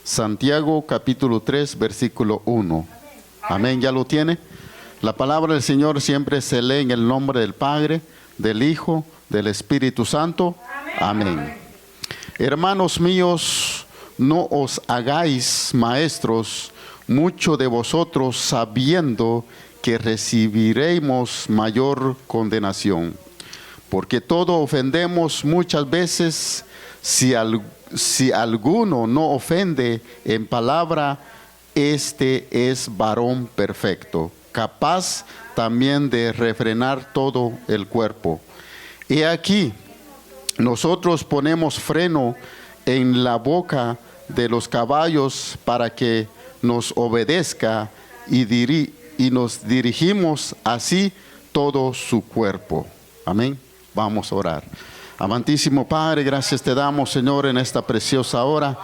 Santiago capítulo 3, versículo 1. Amén, ¿ya lo tiene? La palabra del Señor siempre se lee en el nombre del Padre, del Hijo, del Espíritu Santo. Amén. Hermanos míos, no os hagáis maestros mucho de vosotros, sabiendo que recibiremos mayor condenación. Porque todo ofendemos muchas veces. Si alguno no ofende en palabra, este es varón perfecto, capaz también de refrenar todo el cuerpo. He aquí, nosotros ponemos freno en la boca de los caballos para que nos obedezca y nos dirigimos así todo su cuerpo. Amén. Vamos a orar. Amantísimo Padre, gracias te damos, Señor, en esta preciosa hora.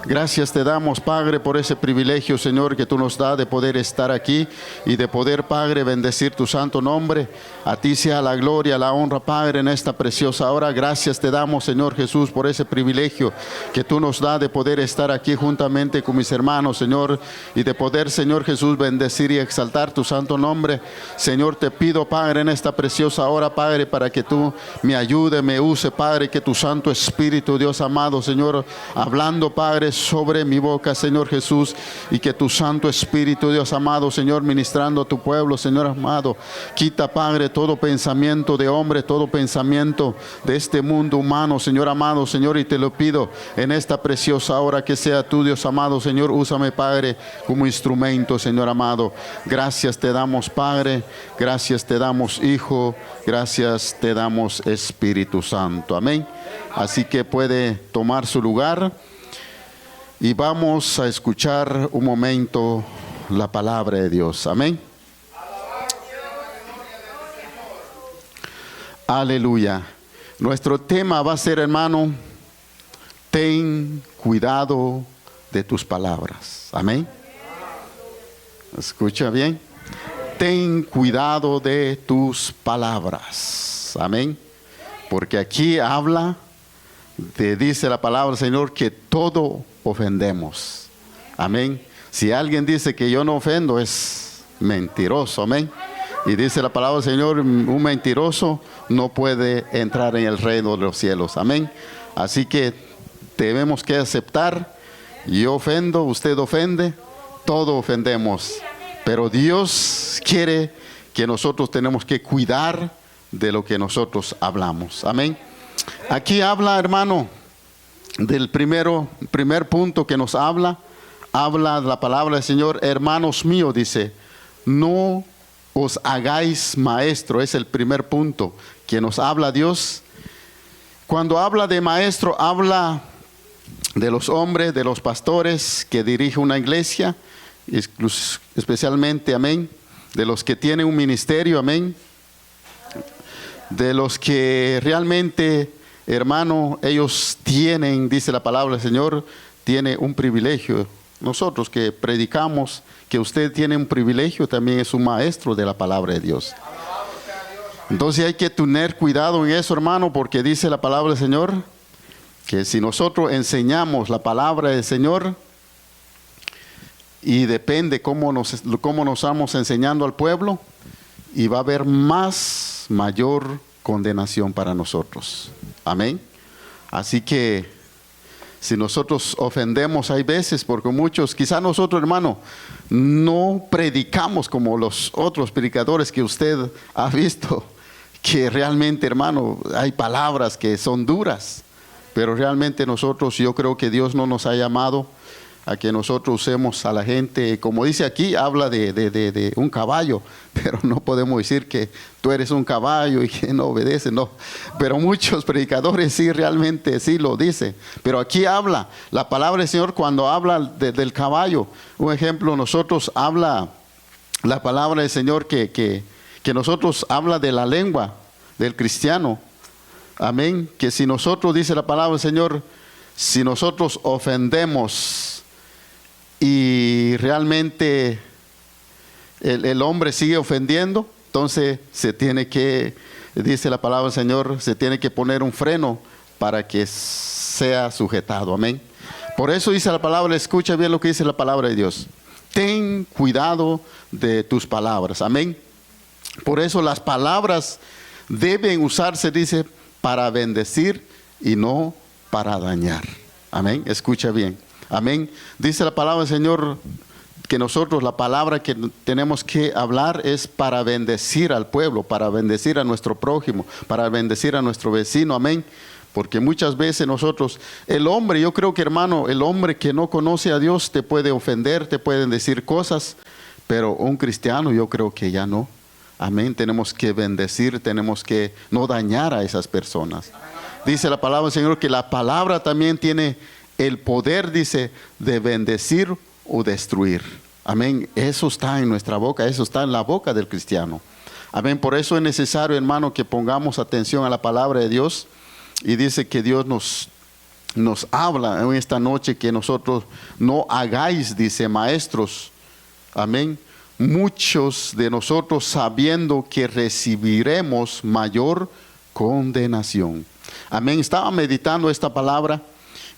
Gracias te damos, Padre, por ese privilegio, Señor, que tú nos das de poder estar aquí y de poder, Padre, bendecir tu santo nombre. A ti sea la gloria, la honra, Padre, en esta preciosa hora. Gracias te damos, Señor Jesús, por ese privilegio que tú nos das de poder estar aquí juntamente con mis hermanos, Señor, y de poder, Señor Jesús, bendecir y exaltar tu santo nombre. Señor, te pido, Padre, en esta preciosa hora, Padre, para que tú me ayude, me use, Padre, que tu Santo Espíritu, Dios amado, Señor, hablando, Padre, sobre mi boca, Señor Jesús, y que tu Santo Espíritu, Dios amado, Señor, ministrando a tu pueblo, Señor amado, quita, Padre, todo pensamiento de hombre, todo pensamiento de este mundo humano, Señor amado, Señor, y te lo pido en esta preciosa hora que sea tú, Dios amado, Señor, úsame, Padre, como instrumento, Señor amado. Gracias te damos, Padre, gracias te damos, Hijo, gracias te damos, Espíritu Santo. Amén. Así que puede tomar su lugar. Y vamos a escuchar un momento la palabra de Dios. Amén. Aleluya. Nuestro tema va a ser, hermano, ten cuidado de tus palabras. Amén. ¿Escucha bien? Ten cuidado de tus palabras. Amén. Porque aquí habla, te dice la palabra del Señor que todo ofendemos. Amén. Si alguien dice que yo no ofendo, es mentiroso. Amén. Y dice la palabra del Señor, un mentiroso no puede entrar en el reino de los cielos. Amén. Así que tenemos que aceptar. Yo ofendo, usted ofende, todos ofendemos. Pero Dios quiere que nosotros tenemos que cuidar de lo que nosotros hablamos. Amén. Aquí habla, hermano, del primer punto que nos habla la palabra del Señor. Hermanos míos, dice, no os hagáis maestro. Es el primer punto que nos habla Dios. Cuando habla de maestro, habla de los hombres, de los pastores que dirigen una iglesia, especialmente, amén, de los que tienen un ministerio, amén, de los que realmente, hermano, ellos tienen, dice la palabra del Señor, tiene un privilegio. Nosotros que predicamos, que usted tiene un privilegio, también es un maestro de la palabra de Dios. Entonces hay que tener cuidado en eso, hermano, porque dice la palabra del Señor, que si nosotros enseñamos la palabra del Señor, y depende cómo nos estamos enseñando al pueblo, y va a haber mayor condenación para nosotros. Amén. Así que si nosotros ofendemos, hay veces, porque muchos, quizás nosotros, hermano, no predicamos como los otros predicadores que usted ha visto, que realmente, hermano, hay palabras que son duras, pero realmente nosotros, yo creo que Dios no nos ha llamado a que nosotros usemos a la gente, como dice aquí, habla de un caballo, pero no podemos decir que tú eres un caballo y que no obedece, no. Pero muchos predicadores sí, realmente sí lo dicen. Pero aquí habla, la palabra del Señor cuando habla del caballo. Un ejemplo, nosotros habla la palabra del Señor que nosotros habla de la lengua del cristiano. Amén. Que si nosotros, dice la palabra del Señor, si nosotros ofendemos y realmente el hombre sigue ofendiendo, entonces se tiene que, dice la palabra del Señor, se tiene que poner un freno para que sea sujetado. Amén. Por eso dice la palabra, escucha bien lo que dice la palabra de Dios. Ten cuidado de tus palabras. Amén. Por eso las palabras deben usarse, dice, para bendecir y no para dañar. Amén. Escucha bien. Amén. Dice la palabra del Señor que nosotros, la palabra que tenemos que hablar es para bendecir al pueblo, para bendecir a nuestro prójimo, para bendecir a nuestro vecino. Amén. Porque muchas veces nosotros, el hombre, yo creo que hermano, el hombre que no conoce a Dios te puede ofender, te pueden decir cosas, pero un cristiano yo creo que ya no. Amén, tenemos que bendecir, tenemos que no dañar a esas personas. Dice la palabra del Señor que la palabra también tiene el poder, dice, de bendecir o destruir. Amén, eso está en nuestra boca, eso está en la boca del cristiano. Amén, por eso es necesario, hermano, que pongamos atención a la palabra de Dios. Y dice que Dios nos habla en esta noche que nosotros no hagáis, dice, maestros. Amén. Muchos de nosotros sabiendo que recibiremos mayor condenación. Amén. Estaba meditando esta palabra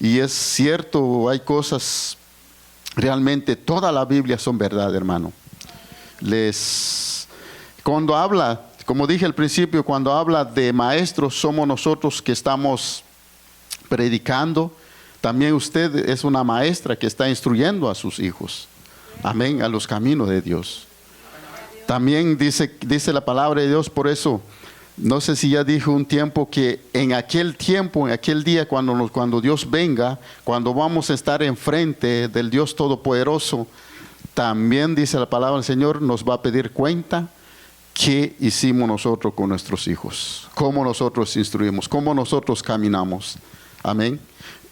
y es cierto, hay cosas, realmente toda la Biblia son verdad, hermano. Cuando habla, como dije al principio, cuando habla de maestros, somos nosotros que estamos predicando. También usted es una maestra que está instruyendo a sus hijos. Amén, a los caminos de Dios. También dice la palabra de Dios, por eso, no sé si ya dijo un tiempo que en aquel tiempo, en aquel día, cuando Dios venga, cuando vamos a estar enfrente del Dios Todopoderoso, también dice la palabra del Señor, nos va a pedir cuenta. ¿Qué hicimos nosotros con nuestros hijos? ¿Cómo nosotros instruimos? ¿Cómo nosotros caminamos? Amén.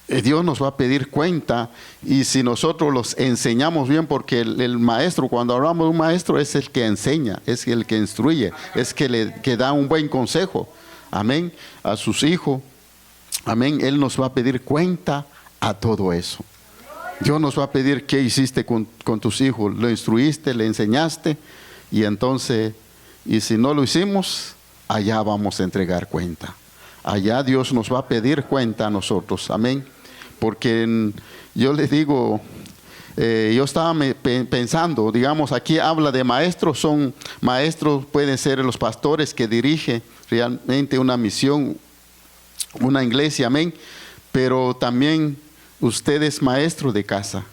Dios nos va a pedir cuenta y si nosotros los enseñamos bien, porque el maestro, cuando hablamos de un maestro, es el que enseña, es el que instruye, es que da un buen consejo. Amén. A sus hijos. Amén. Él nos va a pedir cuenta a todo eso. Dios nos va a pedir qué hiciste con tus hijos. Lo instruiste, le enseñaste y entonces... Y si no lo hicimos, allá vamos a entregar cuenta. Allá Dios nos va a pedir cuenta a nosotros. Amén. Porque yo les digo, yo estaba pensando, digamos, aquí habla de maestros. Son maestros, pueden ser los pastores que dirigen realmente una misión, una iglesia. Amén. Pero también usted es maestro de casa.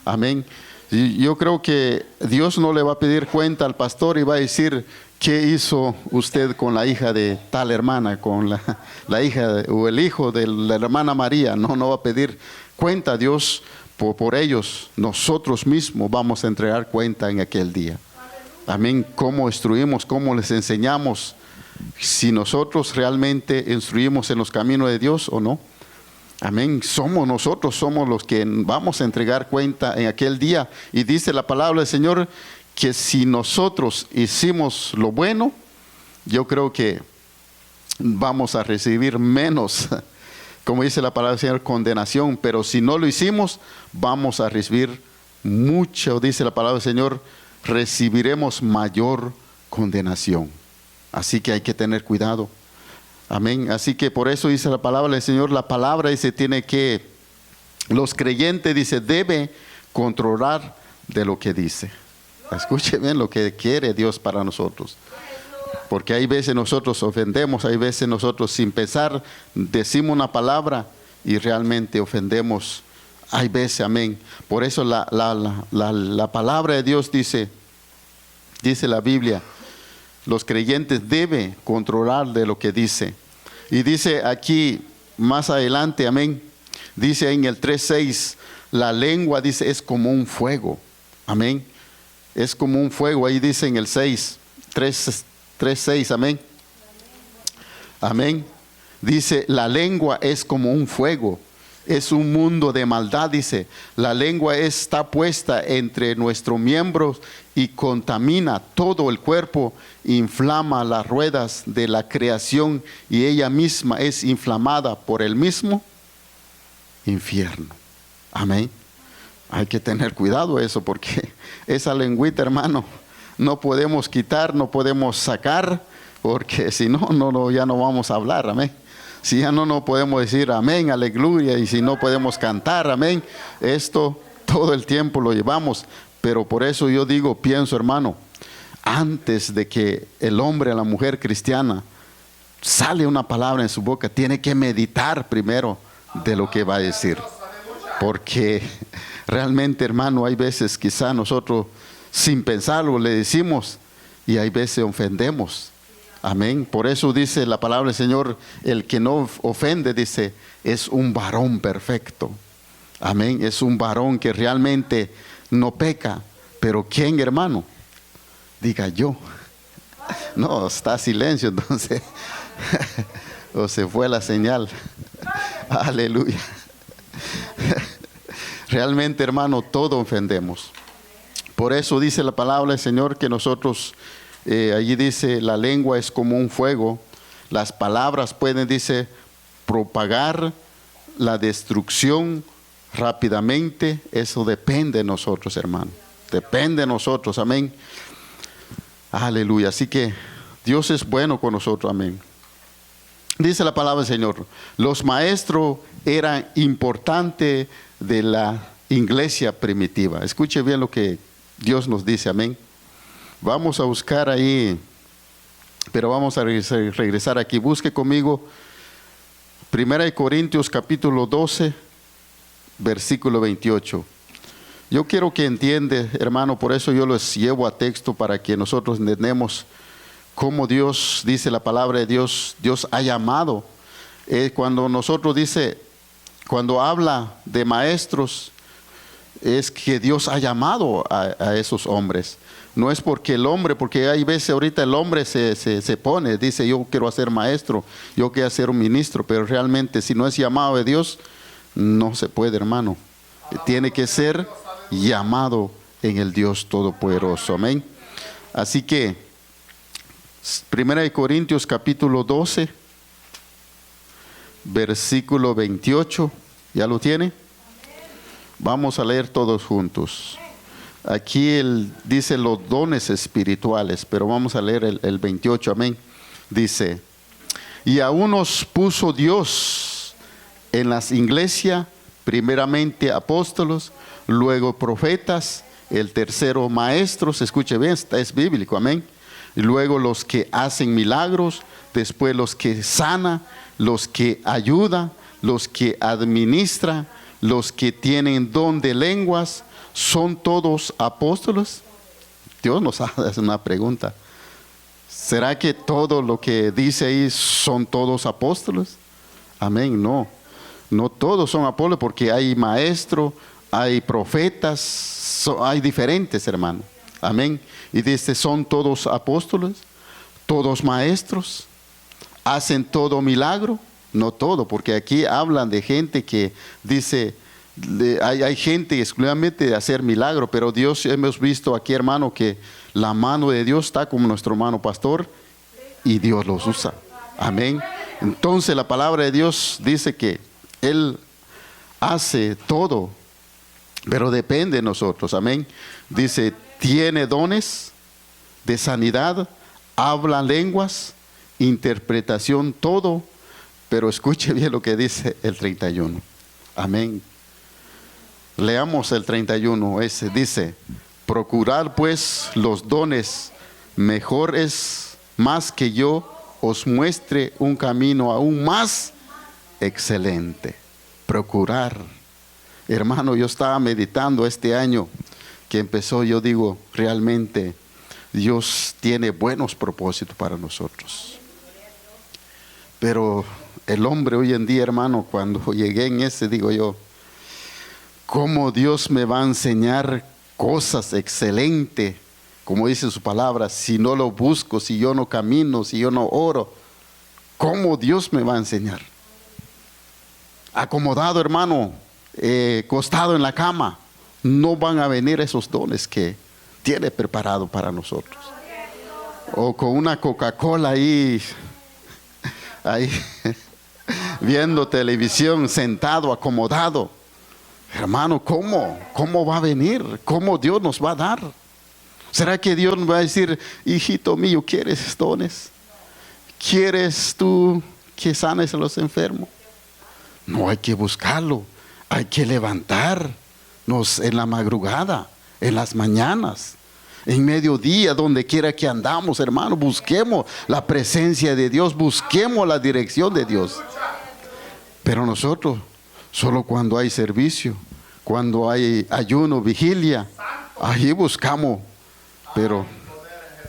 Amén. Yo creo que Dios no le va a pedir cuenta al pastor y va a decir, ¿qué hizo usted con la hija de tal hermana, con la hija o el hijo de la hermana María? No va a pedir cuenta a Dios por ellos. Nosotros mismos vamos a entregar cuenta en aquel día. Amén. ¿Cómo instruimos? ¿Cómo les enseñamos? Si nosotros realmente instruimos en los caminos de Dios o no. Amén. Nosotros somos los que vamos a entregar cuenta en aquel día. Y dice la palabra del Señor que si nosotros hicimos lo bueno, yo creo que vamos a recibir menos, como dice la palabra del Señor, condenación. Pero si no lo hicimos, vamos a recibir mucho, dice la palabra del Señor, recibiremos mayor condenación. Así que hay que tener cuidado. Amén. Así que por eso dice la palabra del Señor, la palabra dice, los creyentes, dice, debe controlar de lo que dice. Escuche bien lo que quiere Dios para nosotros. Porque hay veces nosotros ofendemos, hay veces nosotros sin pensar decimos una palabra y realmente ofendemos. Hay veces, amén. Por eso la palabra de Dios dice la Biblia, los creyentes deben controlar de lo que dice. Y dice aquí más adelante, amén, dice en el 3:6, la lengua, dice, es como un fuego. Amén. Es como un fuego, ahí dice en el 3:6, amén. Amén. Dice, la lengua es como un fuego. Es un mundo de maldad, dice. La lengua está puesta entre nuestros miembros y contamina todo el cuerpo, inflama las ruedas de la creación y ella misma es inflamada por el mismo infierno. Amén. Hay que tener cuidado eso, porque esa lengüita, hermano, no podemos quitar, no podemos sacar, porque si no, ya no vamos a hablar. Amén. Si ya no podemos decir amén, aleluya, y si no podemos cantar amén, esto todo el tiempo lo llevamos. Pero por eso yo digo, pienso, hermano, antes de que el hombre o la mujer cristiana sale una palabra en su boca, tiene que meditar primero de lo que va a decir. Porque realmente, hermano, hay veces quizá nosotros sin pensarlo le decimos y hay veces ofendemos. Amén. Por eso dice la palabra del Señor, el que no ofende, dice, es un varón perfecto. Amén. Es un varón que realmente no peca. Pero ¿quién, hermano? Diga yo. No, está silencio entonces. O se fue la señal. Aleluya. Realmente, hermano, todo ofendemos. Por eso dice la palabra del Señor que nosotros, allí dice, la lengua es como un fuego. Las palabras pueden, dice, propagar la destrucción rápidamente. Eso depende de nosotros, hermano. Depende de nosotros, amén. Aleluya. Así que Dios es bueno con nosotros, amén. Dice la palabra del Señor, los maestros eran importantes de la iglesia primitiva. Escuche bien lo que Dios nos dice, amén. Vamos a buscar ahí, pero vamos a regresar aquí. Busque conmigo 1 Corintios capítulo 12, versículo 28. Yo quiero que entiende, hermano, por eso yo los llevo a texto para que nosotros entendamos cómo Dios, dice la palabra de Dios, Dios ha llamado. Cuando nosotros dice, cuando habla de maestros, es que Dios ha llamado a esos hombres. No es porque el hombre, porque hay veces ahorita el hombre se pone, dice yo quiero ser maestro, yo quiero ser un ministro, pero realmente si no es llamado de Dios, no se puede, hermano. Tiene que ser llamado en el Dios Todopoderoso, amén. Así que 1 Corintios capítulo 12, versículo 28, ¿ya lo tiene? Vamos a leer todos juntos. Aquí él dice los dones espirituales, pero vamos a leer el 28, amén. Dice, y a unos puso Dios en las iglesias, primeramente apóstolos, luego profetas, el tercero maestros, escuche bien, es bíblico, amén. Y luego los que hacen milagros, después los que sanan, los que ayudan, los que administran, los que tienen don de lenguas, ¿son todos apóstoles? Dios nos hace una pregunta. ¿Será que todo lo que dice ahí son todos apóstoles? Amén, no. No todos son apóstoles porque hay maestros, hay profetas, hay diferentes, hermano. Amén. Y dice, ¿son todos apóstoles? ¿Todos maestros? ¿Hacen todo milagro? No todo, porque aquí hablan de gente que dice, hay gente exclusivamente de hacer milagro, pero Dios, hemos visto aquí, hermano, que la mano de Dios está como nuestro hermano pastor y Dios los usa. Amén. Entonces la palabra de Dios dice que Él hace todo, pero depende de nosotros. Amén. Dice, tiene dones de sanidad, habla lenguas, interpretación, todo. Pero escuche bien lo que dice el 31. Amén. Leamos el 31. Ese dice, procurar pues los dones, mejor es más que yo os muestre un camino aún más excelente. Procurar. Hermano, yo estaba meditando este año que empezó, yo digo, realmente Dios tiene buenos propósitos para nosotros. Pero el hombre hoy en día, hermano, cuando llegué en ese, digo yo, ¿cómo Dios me va a enseñar cosas excelentes? Como dice su palabra, si no lo busco, si yo no camino, si yo no oro, ¿cómo Dios me va a enseñar? Acomodado, hermano, acostado en la cama, no van a venir esos dones que tiene preparado para nosotros. O con una Coca-Cola ahí viendo televisión, sentado, acomodado. Hermano, ¿cómo va a venir? ¿Cómo Dios nos va a dar? ¿Será que Dios nos va a decir, hijito mío, ¿quieres dones? que sanes a los enfermos. No, hay que buscarlo. Hay que levantarnos en la madrugada, en las mañanas, en mediodía, donde quiera que andamos, hermano. Busquemos la presencia de Dios, busquemos la dirección de Dios. Pero nosotros, solo cuando hay servicio, cuando hay ayuno, vigilia, ahí buscamos, pero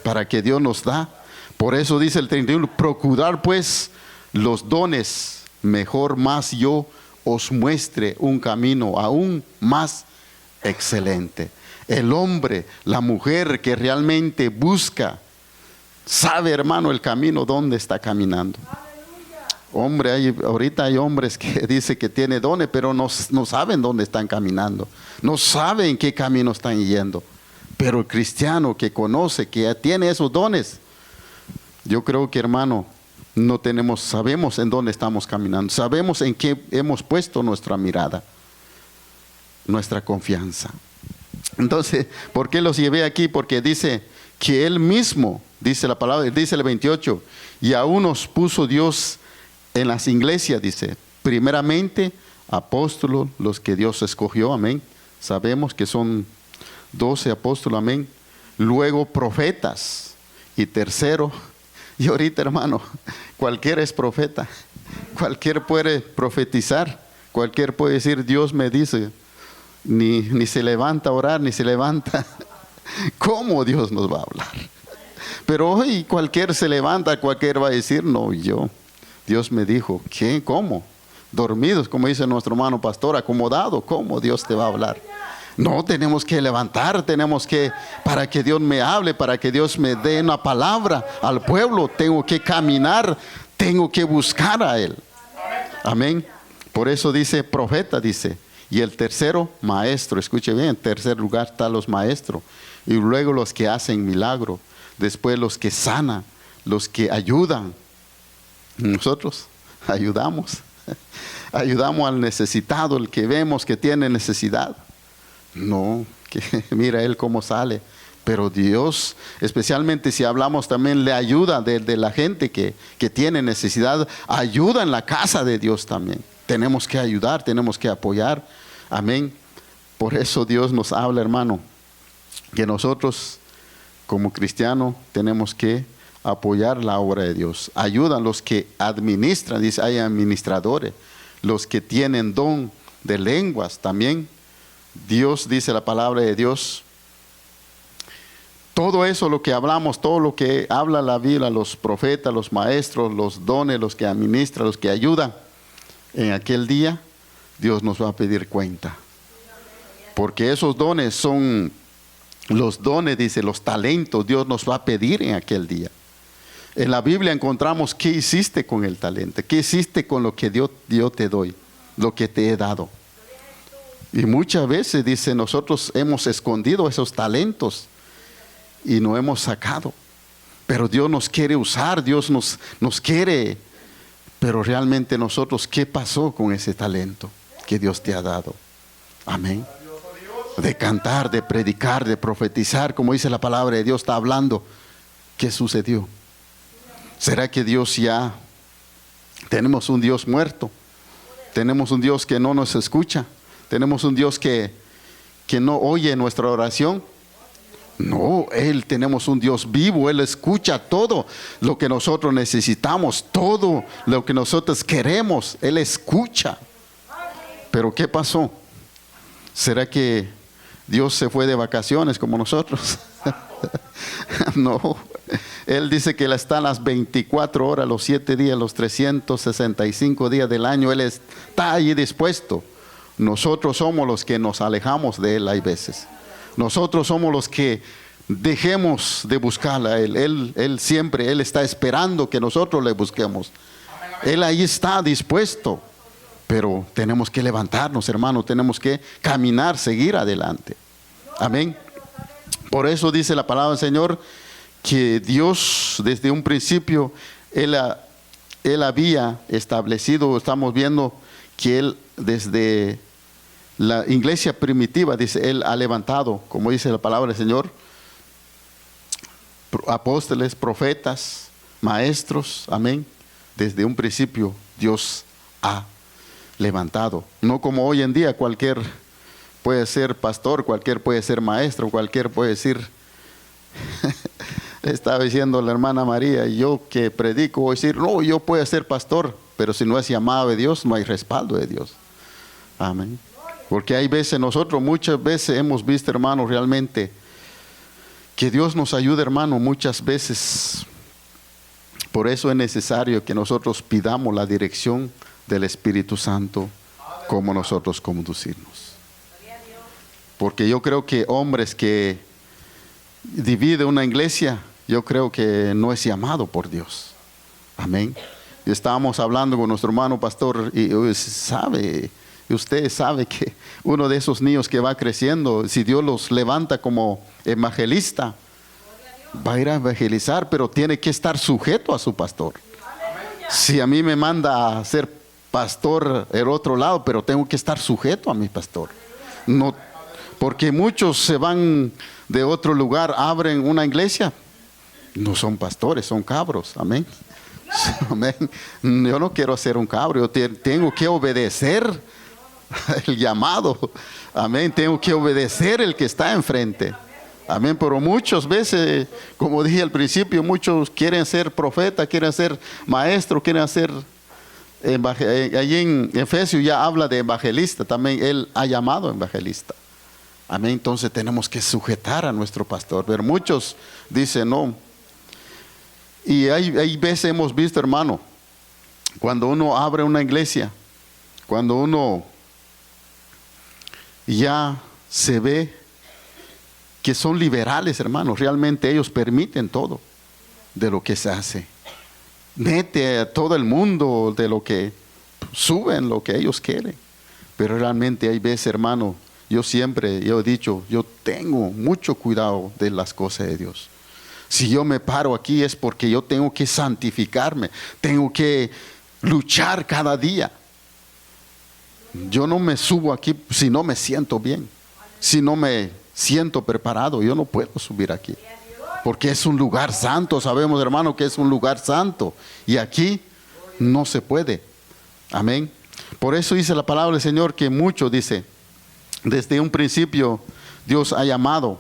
para que Dios nos da. Por eso dice el 31, procurar pues los dones, mejor más yo os muestre un camino aún más excelente. El hombre, la mujer que realmente busca, sabe, hermano, el camino donde está caminando. Hombre, ahorita hay hombres que dicen que tiene dones, pero no saben dónde están caminando. No saben qué camino están yendo. Pero el cristiano que conoce, que tiene esos dones, yo creo que, hermano, sabemos en dónde estamos caminando. Sabemos en qué hemos puesto nuestra mirada, nuestra confianza. Entonces, ¿por qué los llevé aquí? Porque dice que Él mismo, dice la palabra, dice el 28, y aún nos puso Dios en las iglesias, dice, primeramente apóstolos, los que Dios escogió, amén. Sabemos que son 12 apóstoles, amén. Luego profetas, y tercero, y ahorita, hermano, cualquiera es profeta, cualquier puede profetizar, cualquier puede decir, Dios me dice, ni se levanta a orar, ni se levanta. ¿Cómo Dios nos va a hablar? Pero hoy cualquier se levanta, cualquier va a decir, no, Dios me dijo, ¿qué? ¿Cómo? Dormidos, como dice nuestro hermano pastor, acomodado, ¿cómo Dios te va a hablar? No, tenemos que levantar, para que Dios me hable, para que Dios me dé una palabra al pueblo, tengo que caminar, tengo que buscar a Él. Amén. Por eso dice profeta, dice. Y el tercero, maestro. Escuche bien, en tercer lugar están los maestros. Y luego los que hacen milagro. Después los que sanan, los que ayudan. Nosotros ayudamos. Ayudamos al necesitado, el que vemos que tiene necesidad. No, que mira él cómo sale. Pero Dios, especialmente si hablamos también, le ayuda de la gente que tiene necesidad. Ayuda en la casa de Dios también. Tenemos que ayudar, tenemos que apoyar. Amén. Por eso Dios nos habla, hermano, que nosotros como cristianos tenemos que apoyar la obra de Dios. Ayudan los que administran, dice, hay administradores, los que tienen don de lenguas también. Dios, dice la palabra de Dios, todo eso lo que hablamos, todo lo que habla la Biblia, los profetas, los maestros, los dones, los que administran, los que ayudan, en aquel día Dios nos va a pedir cuenta. Porque esos dones son los dones, dice, los talentos, Dios nos va a pedir en aquel día. En la Biblia encontramos qué hiciste con el talento, qué hiciste con lo que Dios te doy, lo que te he dado. Y muchas veces, dice, nosotros hemos escondido esos talentos y no hemos sacado. Pero Dios nos quiere usar, Dios nos quiere. Pero realmente nosotros, ¿qué pasó con ese talento que Dios te ha dado? Amén. De cantar, de predicar, de profetizar, como dice la palabra de Dios, está hablando. ¿Qué sucedió? ¿Será que Dios ya tenemos un Dios muerto? Tenemos un Dios que no nos escucha. Tenemos un Dios que no oye nuestra oración. No, tenemos un Dios vivo, Él escucha todo lo que nosotros necesitamos, todo lo que nosotros queremos, Él escucha. Pero ¿qué pasó? ¿Será que Dios se fue de vacaciones como nosotros? No, Él dice que Él está las 24 horas, los 7 días, los 365 días del año, Él está allí dispuesto. Nosotros somos los que nos alejamos de Él hay veces. Nosotros somos los que dejemos de buscar a Él. Él siempre, Él está esperando que nosotros le busquemos. Él ahí está dispuesto. Pero tenemos que levantarnos, hermano. Tenemos que caminar, seguir adelante. Amén. Por eso dice la palabra del Señor que Dios desde un principio, Él había establecido, estamos viendo que Él desde la iglesia primitiva, dice, Él ha levantado, como dice la palabra del Señor, apóstoles, profetas, maestros, amén, desde un principio Dios ha levantado. No como hoy en día cualquier puede ser pastor, cualquier puede ser maestro, cualquier puede decir. Estaba diciendo la hermana María, yo que predico voy a decir, no, yo puedo ser pastor, pero si no es llamado de Dios, no hay respaldo de Dios. Amén. Porque hay veces, nosotros muchas veces hemos visto, hermano, realmente que Dios nos ayude, hermano, muchas veces. Por eso es necesario que nosotros pidamos la dirección del Espíritu Santo, como nosotros conducirnos. Porque yo creo que hombres que dividen una iglesia, yo creo que no es llamado por Dios. Amén. Y estábamos hablando con nuestro hermano pastor y usted sabe que uno de esos niños que va creciendo, si Dios los levanta como evangelista, va a ir a evangelizar, pero tiene que estar sujeto a su pastor. Si a mí me manda a ser pastor el otro lado, pero tengo que estar sujeto a mi pastor. No, porque muchos se van de otro lugar, abren una iglesia, no son pastores, son cabros. Amén. Amén. Yo no quiero ser un cabro, yo tengo que obedecer el llamado. Amén. Tengo que obedecer el que está enfrente. Amén. Pero muchas veces, como dije al principio, muchos quieren ser profeta, quieren ser maestro, quieren ser allí en Efesios ya habla de evangelista, también él ha llamado evangelista. Amén. Entonces tenemos que sujetar a nuestro pastor. Pero muchos dicen no. Y hay veces hemos visto, hermano, cuando uno abre una iglesia, cuando uno ya se ve que son liberales, hermanos, realmente ellos permiten todo de lo que se hace. Mete a todo el mundo de lo que suben, lo que ellos quieren. Pero realmente hay veces, hermano, yo he dicho, yo tengo mucho cuidado de las cosas de Dios. Si yo me paro aquí es porque yo tengo que santificarme, tengo que luchar cada día. Yo no me subo aquí si no me siento bien, si no me siento preparado, yo no puedo subir aquí. Porque es un lugar santo, sabemos, hermano, que es un lugar santo. Y aquí no se puede. Amén. Por eso dice la palabra del Señor que mucho dice, desde un principio Dios ha llamado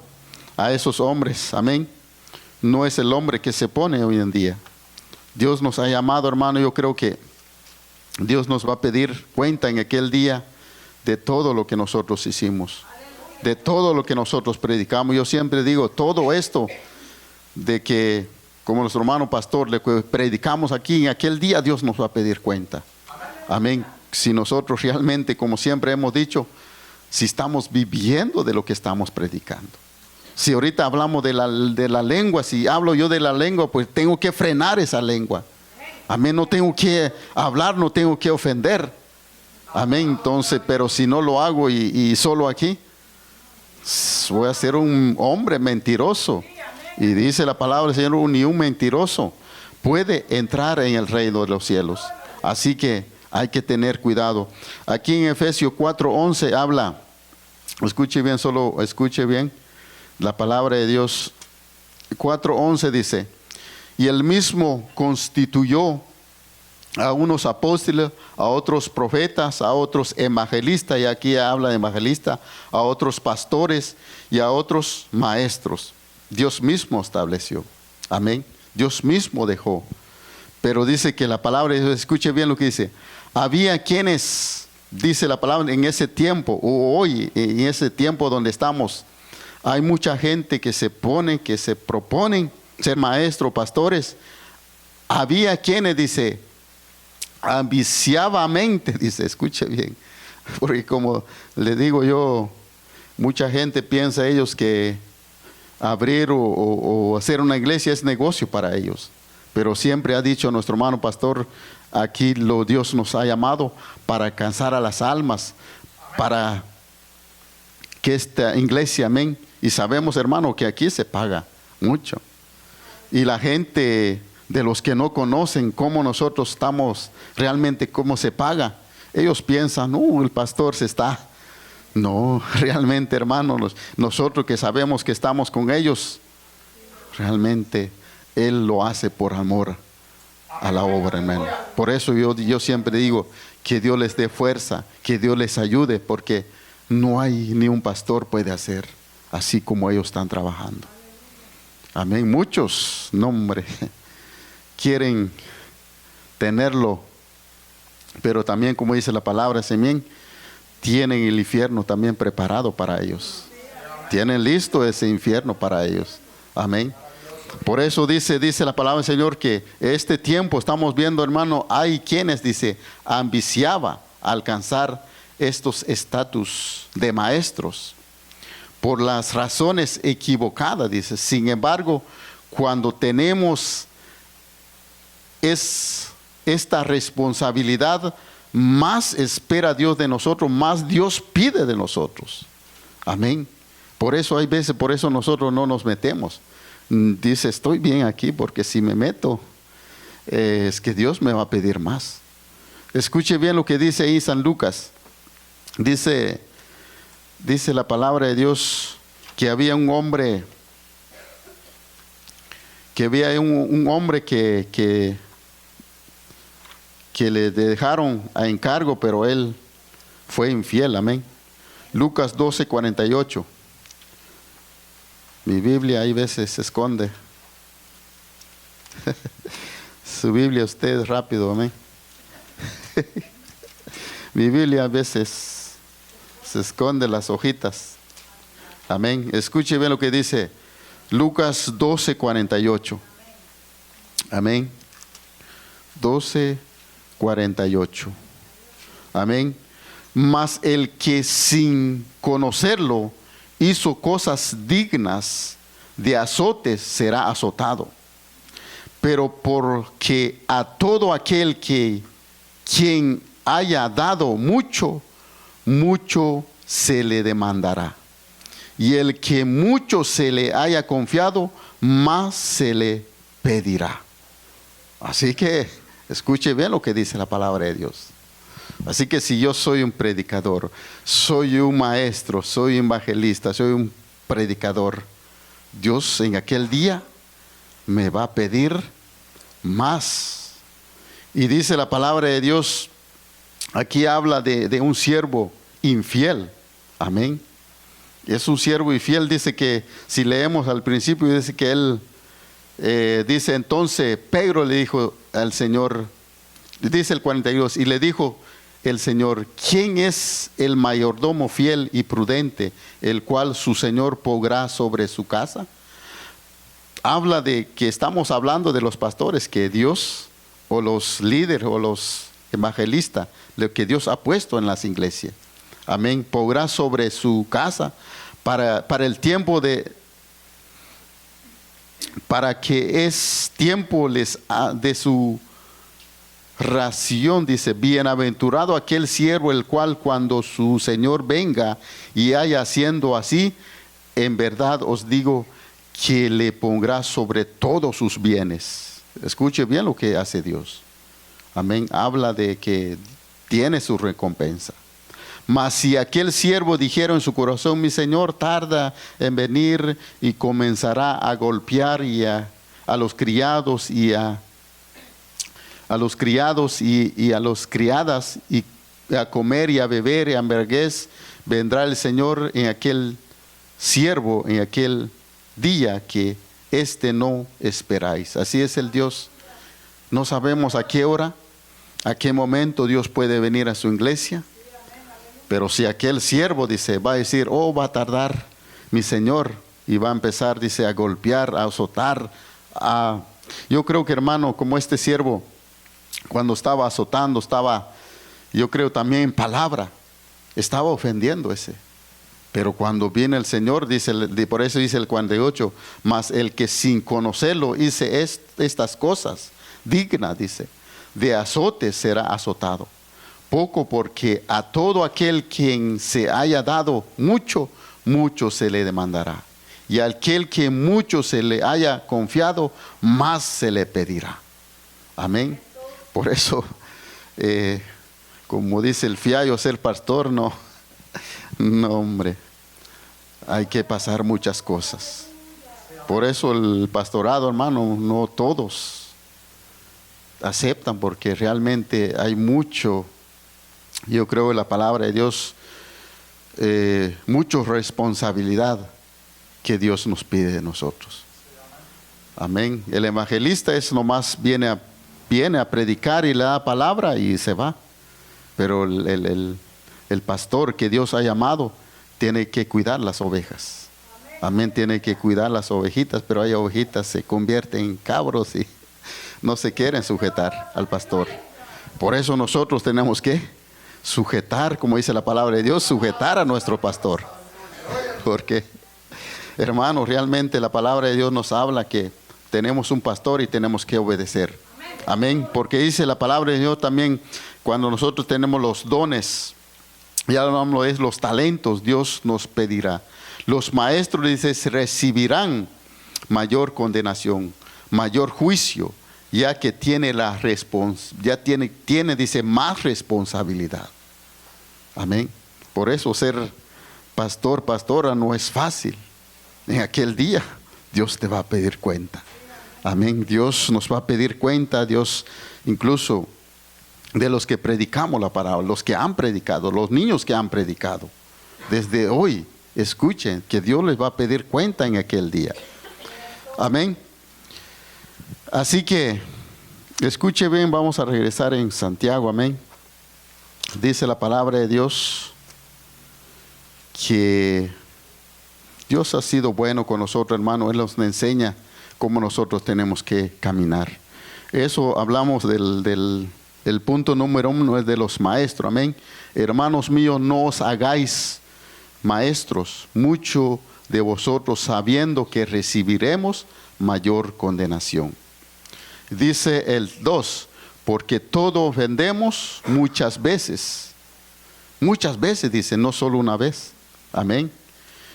a esos hombres. Amén. No es el hombre que se pone hoy en día. Dios nos ha llamado, hermano. Yo creo que Dios nos va a pedir cuenta en aquel día de todo lo que nosotros hicimos, de todo lo que nosotros predicamos. Yo siempre digo, todo esto de que, como nuestro hermano pastor, le predicamos aquí, en aquel día Dios nos va a pedir cuenta. Amén. Si nosotros realmente, como siempre hemos dicho, si estamos viviendo de lo que estamos predicando. Si ahorita hablamos de la lengua, si hablo yo de la lengua, pues tengo que frenar esa lengua. Amén, no tengo que hablar, no tengo que ofender. Amén, entonces, pero si no lo hago y solo aquí, voy a ser un hombre mentiroso. Y dice la palabra del Señor, ni un mentiroso puede entrar en el reino de los cielos. Así que hay que tener cuidado. Aquí en Efesios 4:11 habla, escuche bien, solo escuche bien. La palabra de Dios 4:11 dice, y él mismo constituyó a unos apóstoles, a otros profetas, a otros evangelistas, y aquí habla de evangelista, a otros pastores y a otros maestros. Dios mismo estableció. Amén. Dios mismo dejó. Pero dice que la palabra de Dios, escuche bien lo que dice, había quienes, dice la palabra, en ese tiempo, o hoy, en ese tiempo donde estamos, hay mucha gente que se proponen ser maestros, pastores. Había quienes, dice, ambiciadamente, dice, escuche bien, porque como le digo yo, mucha gente piensa ellos que abrir o hacer una iglesia es negocio para ellos. Pero siempre ha dicho nuestro hermano pastor, aquí Dios nos ha llamado para alcanzar a las almas, para que esta iglesia, amén. Y sabemos, hermano, que aquí se paga mucho. Y la gente de los que no conocen cómo nosotros estamos, realmente cómo se paga, ellos piensan, no, el pastor se está. No, realmente, hermanos, nosotros que sabemos que estamos con ellos, realmente Él lo hace por amor a la obra, hermano. Por eso yo siempre digo que Dios les dé fuerza, que Dios les ayude, porque no hay ni un pastor puede hacer así como ellos están trabajando. Amén. Muchos, no hombre, quieren tenerlo, pero también, como dice la palabra, también tienen el infierno también preparado para ellos. Tienen listo ese infierno para ellos. Amén. Por eso dice la palabra del Señor que este tiempo estamos viendo, hermano, hay quienes, dice, ambiciaba alcanzar estos estatus de maestros por las razones equivocadas, dice. Sin embargo, cuando tenemos esta responsabilidad, más espera Dios de nosotros, más Dios pide de nosotros. Amén. Por eso hay veces, por eso nosotros no nos metemos. Dice, estoy bien aquí porque si me meto, es que Dios me va a pedir más. Escuche bien lo que dice ahí San Lucas. Dice la palabra de Dios que había un hombre, que le dejaron a encargo, pero él fue infiel. Amén. Lucas 12:48. Mi Biblia hay veces se esconde. Su Biblia usted rápido, amén. Mi Biblia a veces se esconde las hojitas. Amén. Escuche bien lo que dice Lucas 12:48. Amén. 12:48. Amén. Mas el que sin conocerlo hizo cosas dignas de azotes será azotado. Pero porque a todo aquel quien haya dado mucho, mucho se le demandará. Y el que mucho se le haya confiado, más se le pedirá. Así que escuche bien lo que dice la palabra de Dios. Así que si yo soy un predicador, soy un maestro, soy un evangelista, soy un predicador, Dios en aquel día me va a pedir más. Y dice la palabra de Dios, aquí habla de un siervo infiel. Amén. Es un siervo infiel, dice que si leemos al principio, dice que él, dice entonces Pedro le dijo al Señor, dice el 42, y le dijo el Señor, ¿quién es el mayordomo fiel y prudente, el cual su Señor pondrá sobre su casa? Habla de que estamos hablando de los pastores, que Dios, o los líderes, o los evangelistas, lo que Dios ha puesto en las iglesias. Amén. Pondrá sobre su casa para el tiempo para que es tiempo de su ración, dice, bienaventurado aquel siervo el cual cuando su Señor venga y haya haciendo así, en verdad os digo que le pondrá sobre todos sus bienes. Escuche bien lo que hace Dios. Amén. Habla de que tiene su recompensa. Mas si aquel siervo dijera en su corazón, mi Señor tarda en venir, y comenzará a golpear a los criados y a los criados y a los criadas, y a comer y a beber y a embriaguez, vendrá el Señor en aquel siervo, en aquel día que no esperáis. Así es el Dios. No sabemos a qué hora, a qué momento Dios puede venir a su iglesia. Pero si aquel siervo, dice, va a decir, oh, va a tardar mi Señor, y va a empezar, dice, a golpear, a azotar. Yo creo que, hermano, como este siervo, cuando estaba azotando, yo creo también en palabra, estaba ofendiendo ese. Pero cuando viene el Señor, dice, por eso dice el 48, mas el que sin conocerlo hice estas cosas dignas, dice, de azote será azotado. Poco, porque a todo aquel quien se haya dado mucho, mucho se le demandará. Y a aquel que mucho se le haya confiado, más se le pedirá. Amén. Por eso, como dice el fiallo, ser pastor, no, hombre, hay que pasar muchas cosas. Por eso el pastorado, hermano, no todos. aceptan, porque realmente hay mucho, yo creo en la palabra de Dios, mucha responsabilidad que Dios nos pide de nosotros. Amén. El evangelista es nomás viene a predicar y le da palabra y se va. Pero el pastor que Dios ha llamado tiene que cuidar las ovejas. Amén. Tiene que cuidar las ovejitas, pero hay ovejitas se convierten en cabros y no se quieren sujetar al pastor. Por eso nosotros tenemos que sujetar, como dice la palabra de Dios, sujetar a nuestro pastor. Porque, hermanos, realmente la palabra de Dios nos habla que tenemos un pastor y tenemos que obedecer. Amén. Porque dice la palabra de Dios también, cuando nosotros tenemos los dones, ya no es los talentos, Dios nos pedirá. Los maestros, dice, recibirán mayor condenación, mayor juicio, ya que tiene dice, más responsabilidad. Amén. Por eso ser pastor, pastora no es fácil. En aquel día Dios te va a pedir cuenta. Amén. Dios nos va a pedir cuenta. Dios, incluso de los que predicamos la palabra, los que han predicado, los niños que han predicado. Desde hoy, escuchen que Dios les va a pedir cuenta en aquel día. Amén. Así que, escuche bien, vamos a regresar en Santiago. Amén. Dice la palabra de Dios que Dios ha sido bueno con nosotros, hermano. Él nos enseña cómo nosotros tenemos que caminar. Eso hablamos el punto número 1 es de los maestros. Amén. Hermanos míos, no os hagáis maestros, mucho de vosotros sabiendo que recibiremos mayor condenación. Dice el 2, porque todo ofendemos muchas veces. Muchas veces, dice, no solo una vez. Amén.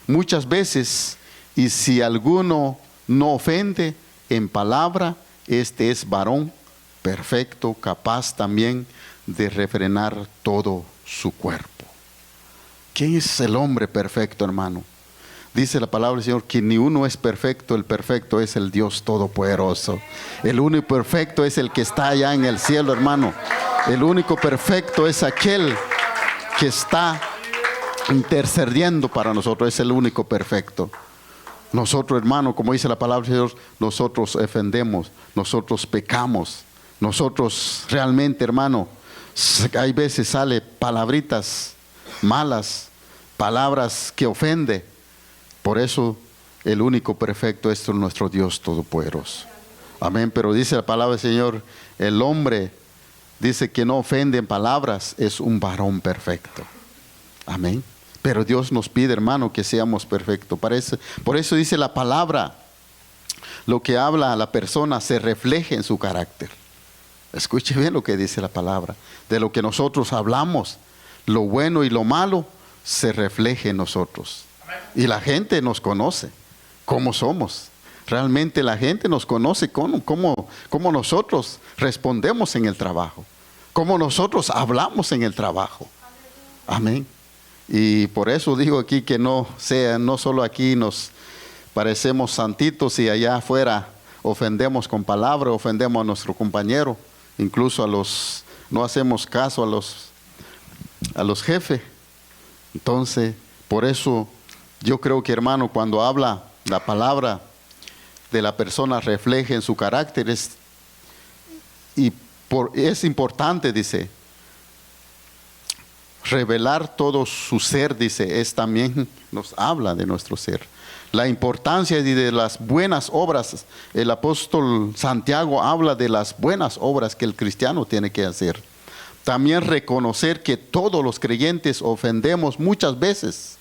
Muchas veces, y si alguno no ofende en palabra, este es varón perfecto, capaz también de refrenar todo su cuerpo. ¿Quién es el hombre perfecto, hermano? Dice la palabra del Señor que ni uno es perfecto, el perfecto es el Dios Todopoderoso. El único perfecto es el que está allá en el cielo, hermano. El único perfecto es aquel que está intercediendo para nosotros, es el único perfecto. Nosotros, hermano, como dice la palabra del Señor, nosotros ofendemos, nosotros pecamos, nosotros realmente, hermano, hay veces sale palabritas malas, palabras que ofende. Por eso el único perfecto es nuestro Dios Todopoderoso. Amén. Pero dice la palabra del Señor, el hombre dice que no ofende en palabras, es un varón perfecto. Amén. Pero Dios nos pide, hermano, que seamos perfectos. Por eso dice la palabra, lo que habla a la persona se refleja en su carácter. Escuche bien lo que dice la palabra. De lo que nosotros hablamos, lo bueno y lo malo, se refleja en nosotros. Y la gente nos conoce, cómo somos. Realmente la gente nos conoce cómo nosotros respondemos en el trabajo, cómo nosotros hablamos en el trabajo. Amén. Y por eso digo aquí que no solo aquí nos parecemos santitos y allá afuera ofendemos con palabra, ofendemos a nuestro compañero, incluso no hacemos caso a los jefes. Entonces, por eso yo creo que, hermano, cuando habla la palabra de la persona refleja en su carácter, es importante, dice, revelar todo su ser, dice, también nos habla de nuestro ser. La importancia de las buenas obras, el apóstol Santiago habla de las buenas obras que el cristiano tiene que hacer. También reconocer que todos los creyentes ofendemos muchas veces.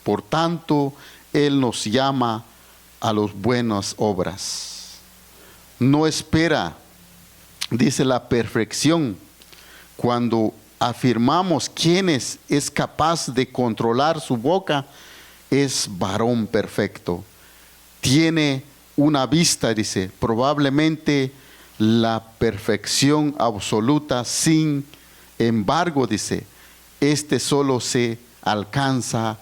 Por tanto, Él nos llama a las buenas obras. No espera, dice, la perfección. Cuando afirmamos quién es capaz de controlar su boca, es varón perfecto. Tiene una vista, dice, probablemente la perfección absoluta. Sin embargo, dice, solo se alcanza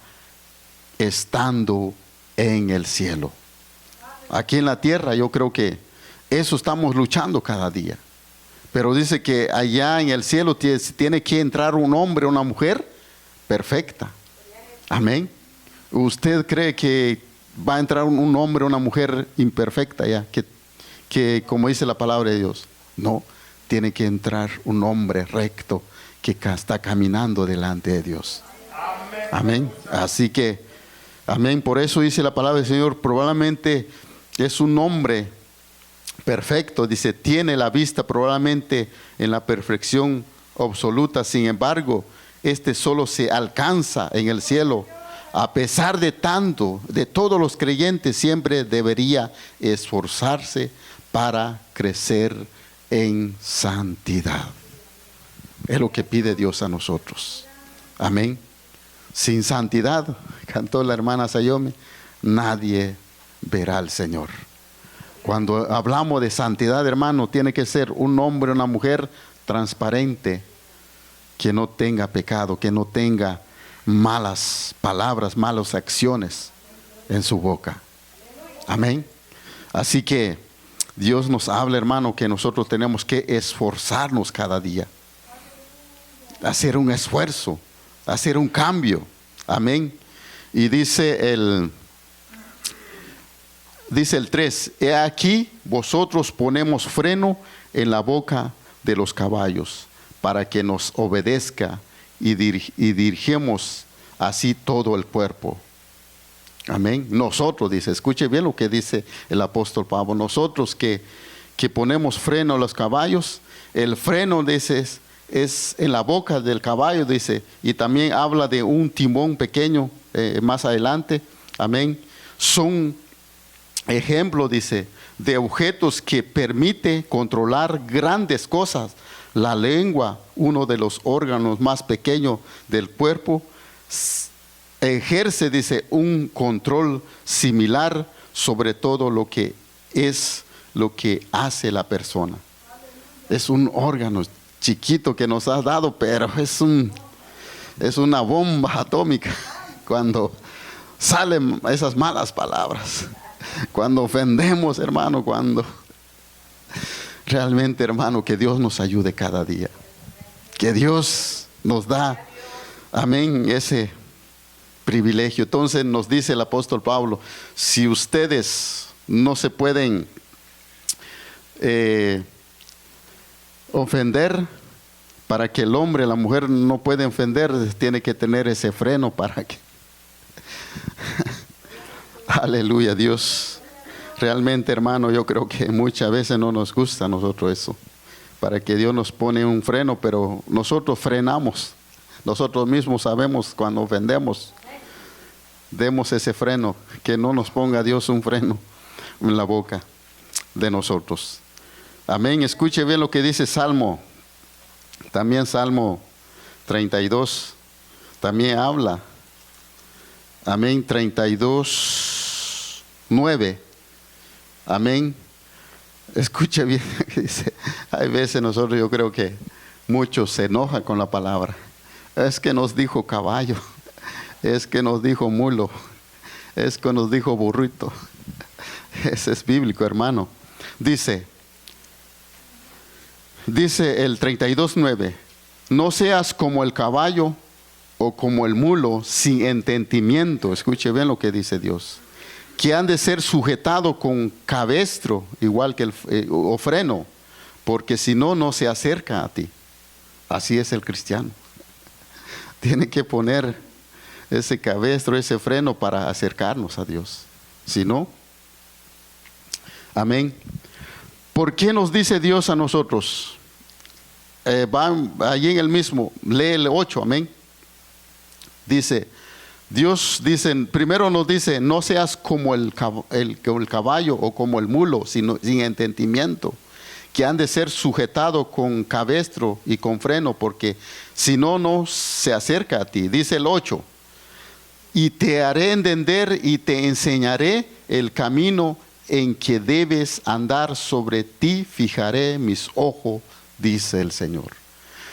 estando en el cielo. Aquí en la tierra yo creo que eso estamos luchando cada día. Pero dice que allá en el cielo tiene que entrar un hombre o una mujer perfecta. Amén. ¿Usted cree que va a entrar un hombre o una mujer imperfecta allá? Que como dice la palabra de Dios. No, tiene que entrar un hombre recto que está caminando delante de Dios. Amén. Así que, amén. Por eso dice la palabra del Señor, probablemente es un hombre perfecto. Dice, tiene la vista probablemente en la perfección absoluta. Sin embargo, este solo se alcanza en el cielo. A pesar de tanto, de todos los creyentes, siempre debería esforzarse para crecer en santidad. Es lo que pide Dios a nosotros. Amén. Sin santidad, cantó la hermana Sayome, nadie verá al Señor. Cuando hablamos de santidad, hermano, tiene que ser un hombre o una mujer transparente, que no tenga pecado, que no tenga malas palabras, malas acciones en su boca. Amén. Así que Dios nos habla, hermano, que nosotros tenemos que esforzarnos cada día, hacer un esfuerzo, hacer un cambio. Amén. Y dice el 3, he aquí vosotros ponemos freno en la boca de los caballos para que nos obedezca y dirigemos así todo el cuerpo. Amén. Nosotros, dice, escuche bien lo que dice el apóstol Pablo, nosotros que ponemos freno a los caballos, el freno, dice, es en la boca del caballo, dice, y también habla de un timón pequeño más adelante. Amén. Son ejemplos, dice, de objetos que permite controlar grandes cosas. La lengua, uno de los órganos más pequeños del cuerpo, ejerce, dice, un control similar sobre todo lo que hace la persona. Es un órgano chiquito que nos ha dado, pero es una bomba atómica cuando salen esas malas palabras, cuando ofendemos, hermano, cuando realmente, hermano, que Dios nos ayude cada día, que Dios nos da, amén, ese privilegio. Entonces nos dice el apóstol Pablo, si ustedes no se pueden ofender, para que el hombre, la mujer no pueda ofender, tiene que tener ese freno para que aleluya, Dios. Realmente, hermano, yo creo que muchas veces no nos gusta a nosotros eso, para que Dios nos pone un freno, pero nosotros frenamos. Nosotros mismos sabemos cuando ofendemos. Demos ese freno, que no nos ponga Dios un freno en la boca de nosotros. Amén. Escuche bien lo que dice Salmo. También Salmo 32. También habla. Amén. 32, 9. Amén. Escuche bien lo que dice. Hay veces nosotros, yo creo que muchos se enojan con la palabra. Es que nos dijo caballo. Es que nos dijo mulo. Es que nos dijo burrito. Ese es bíblico, hermano. Dice el 32:9, no seas como el caballo o como el mulo sin entendimiento. Escuche bien lo que dice Dios. Que han de ser sujetado con cabestro, igual que o freno, porque si no, no se acerca a ti. Así es el cristiano. Tiene que poner ese cabestro, ese freno para acercarnos a Dios. Si no, amén. ¿Por qué nos dice Dios a nosotros? Allí en el mismo, lee el 8, amén. Dice, Dios dice, primero nos dice, no seas como el caballo o como el mulo, sino sin entendimiento, que han de ser sujetados con cabestro y con freno, porque si no, no se acerca a ti. Dice el 8, y te haré entender y te enseñaré el camino en que debes andar, sobre ti fijaré mis ojos, dice el Señor.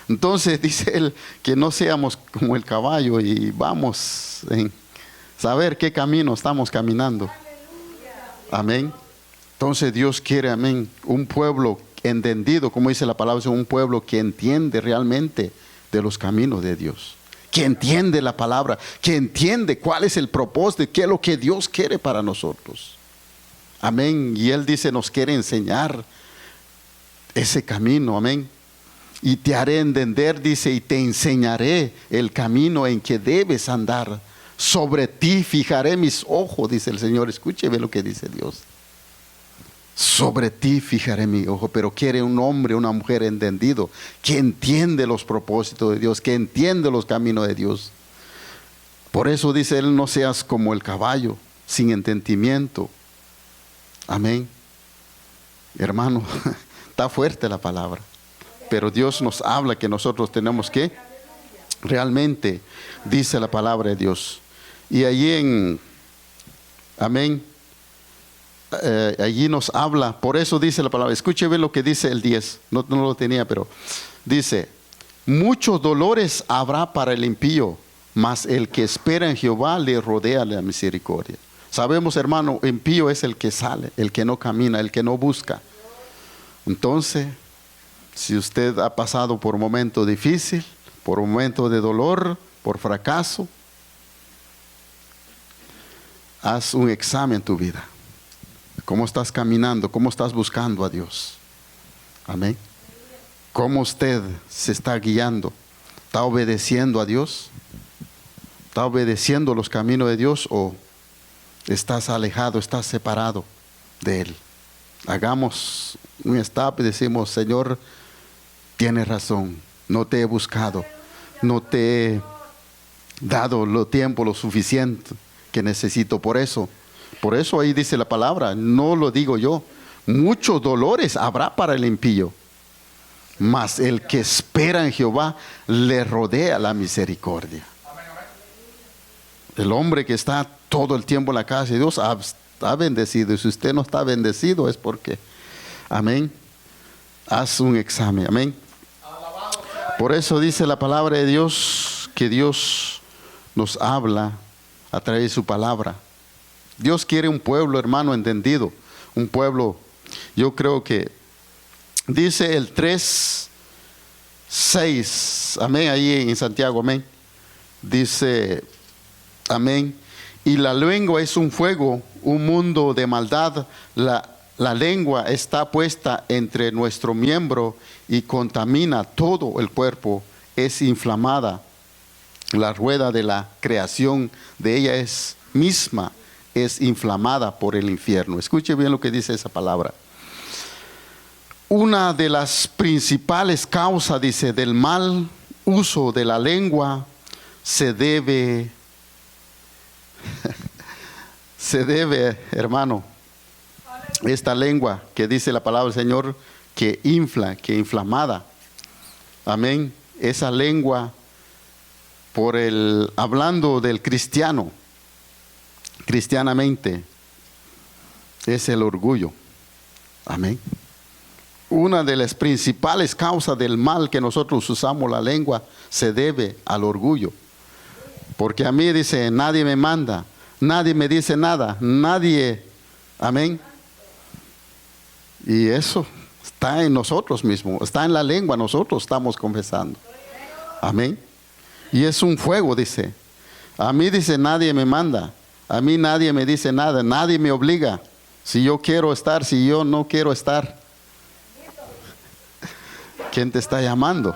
Entonces dice él que no seamos como el caballo y vamos en saber qué camino estamos caminando. Amén. Entonces Dios quiere, amén, un pueblo entendido, como dice la palabra, es un pueblo que entiende realmente de los caminos de Dios, que entiende la palabra, que entiende cuál es el propósito, qué es lo que Dios quiere para nosotros. Amén. Y Él dice, nos quiere enseñar ese camino. Amén. Y te haré entender, dice, y te enseñaré el camino en que debes andar. Sobre ti fijaré mis ojos, dice el Señor. Escuche, ve lo que dice Dios. Sobre ti fijaré mi ojo. Pero quiere un hombre, una mujer entendido, que entiende los propósitos de Dios, que entiende los caminos de Dios. Por eso dice Él, no seas como el caballo, sin entendimiento. Amén. Hermano, está fuerte la palabra. Pero Dios nos habla que nosotros tenemos que realmente, dice la palabra de Dios. Y allí amén, allí nos habla, por eso dice la palabra. Escuche bien lo que dice el 10, no lo tenía, pero dice, muchos dolores habrá para el impío, mas el que espera en Jehová le rodea la misericordia. Sabemos, hermano, impío es el que sale, el que no camina, el que no busca. Entonces, si usted ha pasado por un momento difícil, por un momento de dolor, por fracaso, haz un examen en tu vida. ¿Cómo estás caminando? ¿Cómo estás buscando a Dios? Amén. ¿Cómo usted se está guiando? ¿Está obedeciendo a Dios? ¿Está obedeciendo los caminos de Dios o estás alejado, estás separado de Él? Hagamos un stop y decimos, Señor, tienes razón, no te he buscado, no te he dado el tiempo lo suficiente que necesito. Por eso ahí dice la palabra, no lo digo yo, muchos dolores habrá para el impío, mas el que espera en Jehová le rodea la misericordia. El hombre que está todo el tiempo en la casa de Dios está bendecido, y si usted no está bendecido es porque, amén, haz un examen, amén. Por eso dice la palabra de Dios, que Dios nos habla a través de su palabra. Dios quiere un pueblo, hermano, entendido. Un pueblo, yo creo que, dice el 3:6, amén, ahí en Santiago, amén. Dice, amén, y la lengua es un fuego, un mundo de maldad. La lengua está puesta entre nuestro miembro y contamina todo el cuerpo. Es inflamada. La rueda de la creación de ella misma es inflamada por el infierno. Escuche bien lo que dice esa palabra. Una de las principales causas, dice, del mal uso de la lengua se debe, hermano, esta lengua que dice la palabra del Señor, que inflamada. Amén. Esa lengua, hablando del cristiano, cristianamente, es el orgullo. Amén. Una de las principales causas del mal que nosotros usamos la lengua se debe al orgullo. Porque a mí dice, nadie me manda, nadie me dice nada, nadie, amén. Y eso está en nosotros mismos, está en la lengua, nosotros estamos confesando. Amén. Y es un fuego, dice. A mí dice, nadie me manda, a mí nadie me dice nada, nadie me obliga. Si yo quiero estar, si yo no quiero estar. ¿Quién te está llamando?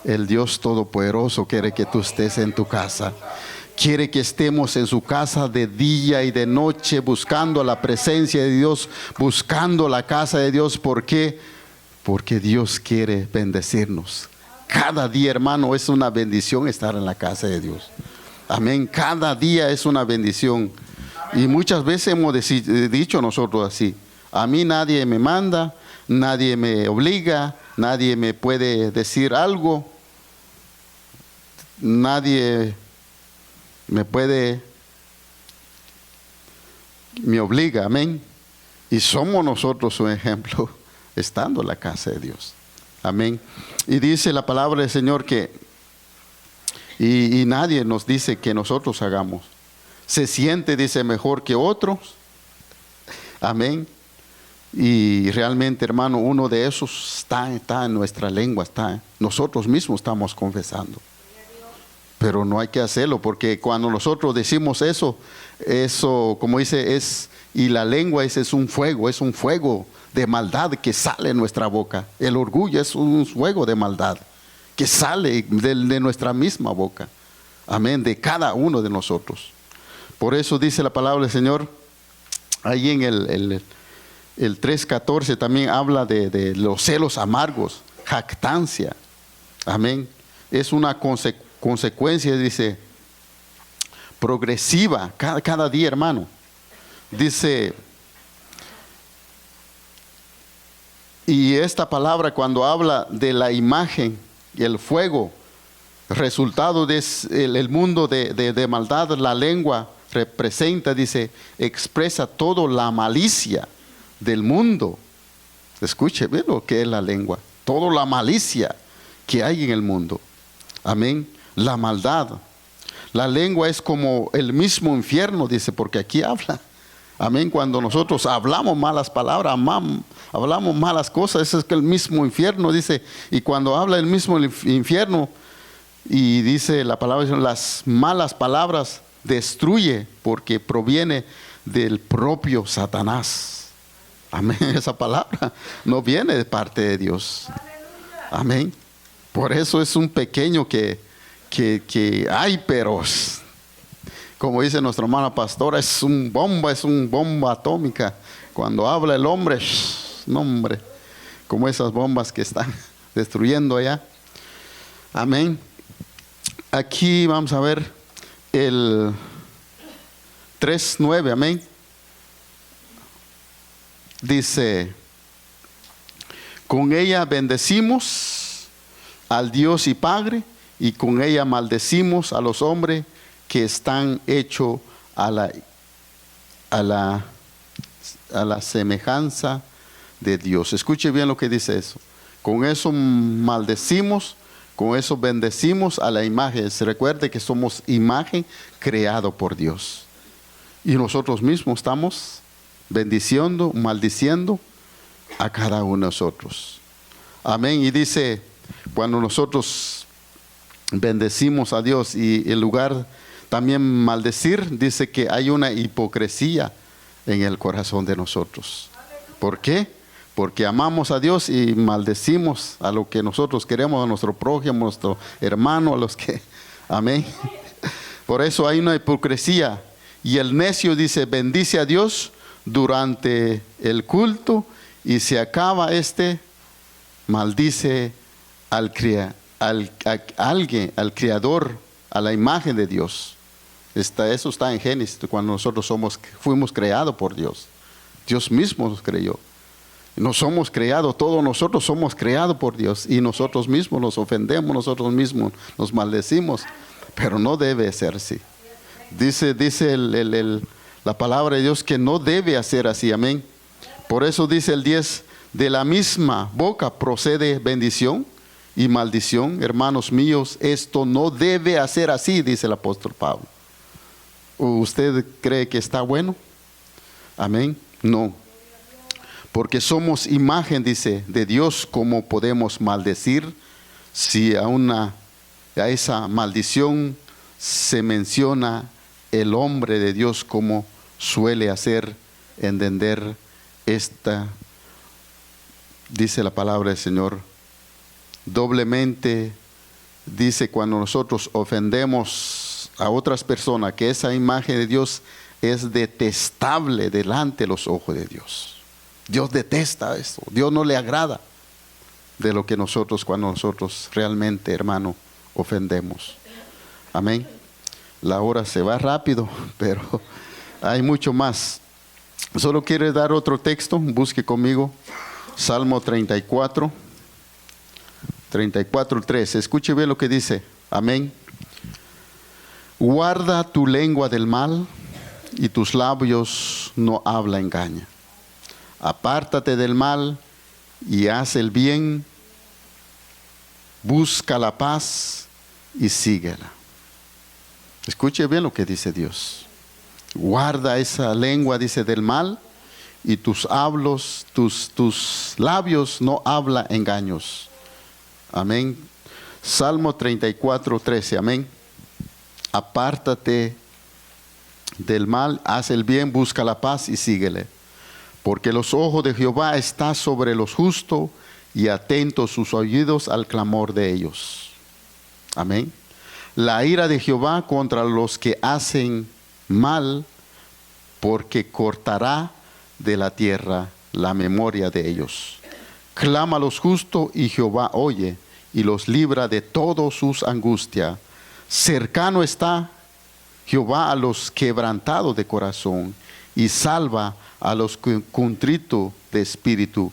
El Dios Todopoderoso quiere que tú estés en tu casa. Quiere que estemos en su casa de día y de noche, buscando la presencia de Dios, buscando la casa de Dios. ¿Por qué? Porque Dios quiere bendecirnos. Cada día, hermano, es una bendición estar en la casa de Dios. Amén. Cada día es una bendición. Y muchas veces hemos dicho nosotros así: a mí nadie me manda, nadie me obliga, nadie me puede decir algo, nadie me obliga, amén. Y somos nosotros un ejemplo, estando en la casa de Dios, amén. Y dice la palabra del Señor que, y nadie nos dice que nosotros hagamos. Se siente, dice, mejor que otros, amén. Y realmente, hermano, uno de esos está en nuestra lengua, nosotros mismos estamos confesando. Pero no hay que hacerlo, porque cuando nosotros decimos eso, como dice, y la lengua es un fuego de maldad que sale en nuestra boca. El orgullo es un fuego de maldad que sale de nuestra misma boca. Amén, de cada uno de nosotros. Por eso dice la palabra del Señor, ahí en el 3:14 también habla de los celos amargos, jactancia. Amén. Es una consecuencia, dice, progresiva, cada día, hermano. Dice, y esta palabra cuando habla de la imagen y el fuego, resultado de el mundo de maldad, la lengua representa, dice, expresa toda la malicia del mundo. Escuche, ve lo que es la lengua, toda la malicia que hay en el mundo. Amén. La maldad. La lengua es como el mismo infierno, dice, porque aquí habla. Amén. Cuando nosotros hablamos malas palabras, hablamos malas cosas, eso es que el mismo infierno, dice. Y cuando habla el mismo infierno, y dice la palabra, las malas palabras destruye, porque proviene del propio Satanás. Amén. Esa palabra no viene de parte de Dios. Amén. Por eso es un pequeño que hay, pero como dice nuestra hermana pastora, es una bomba atómica. Cuando habla el hombre, no hombre, como esas bombas que están destruyendo allá. Amén. Aquí vamos a ver el 3:9, amén. Dice, con ella bendecimos al Dios y Padre, y con ella maldecimos a los hombres que están hechos a la semejanza de Dios. Escuche bien lo que dice eso. Con eso maldecimos, con eso bendecimos a la imagen. Se recuerde que somos imagen creado por Dios. Y nosotros mismos estamos bendiciendo, maldiciendo a cada uno de nosotros. Amén. Y dice, cuando nosotros bendecimos a Dios y en lugar también maldecir, dice que hay una hipocresía en el corazón de nosotros. ¿Por qué? Porque amamos a Dios y maldecimos a lo que nosotros queremos, a nuestro prójimo, a nuestro hermano, a los que... Amén. Por eso hay una hipocresía. Y el necio dice, bendice a Dios durante el culto, y se acaba maldice al Creador, a la imagen de Dios. Eso está en Génesis, cuando nosotros fuimos creados por Dios. Dios mismo nos creyó. No somos creados, todos nosotros somos creados por Dios, y nosotros mismos nos ofendemos, nosotros mismos nos maldecimos, pero no debe ser así. Dice la palabra de Dios que no debe ser así, amén. Por eso dice el 10, de la misma boca procede bendición y maldición. Hermanos míos, esto no debe hacer así, dice el apóstol Pablo. ¿Usted cree que está bueno? Amén. No. Porque somos imagen, dice, de Dios. ¿Cómo podemos maldecir si a esa maldición se menciona el hombre de Dios, como suele hacer entender dice la palabra del Señor? Doblemente dice, cuando nosotros ofendemos a otras personas, que esa imagen de Dios es detestable delante de los ojos de Dios. Dios detesta esto, Dios no le agrada de lo que cuando nosotros realmente, hermano, ofendemos. Amén. La hora se va rápido, pero hay mucho más. Solo quiero dar otro texto, busque conmigo, Salmo 34:3. Escuche bien lo que dice. Amén. Guarda tu lengua del mal y tus labios no habla engaño. Apártate del mal y haz el bien, busca la paz y síguela. Escuche bien lo que dice Dios. Guarda esa lengua, dice, del mal, y tus labios no habla engaños. Amén. Salmo 34:13. Amén. Apártate del mal, haz el bien, busca la paz y síguele. Porque los ojos de Jehová están sobre los justos y atentos sus oídos al clamor de ellos. Amén. La ira de Jehová contra los que hacen mal, porque cortará de la tierra la memoria de ellos. Clama a los justos y Jehová oye y los libra de todas sus angustias. Cercano está Jehová a los quebrantados de corazón y salva a los contritos de espíritu.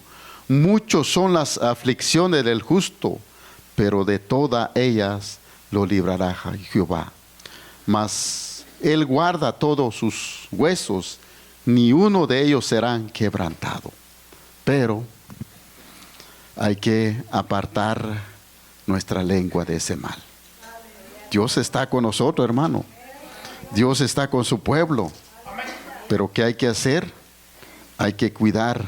Muchos son las aflicciones del justo, pero de todas ellas lo librará Jehová. Mas él guarda todos sus huesos, ni uno de ellos serán quebrantado. Pero hay que apartar nuestra lengua de ese mal. Dios está con nosotros, hermano. Dios está con su pueblo. Pero ¿qué hay que hacer? Hay que cuidar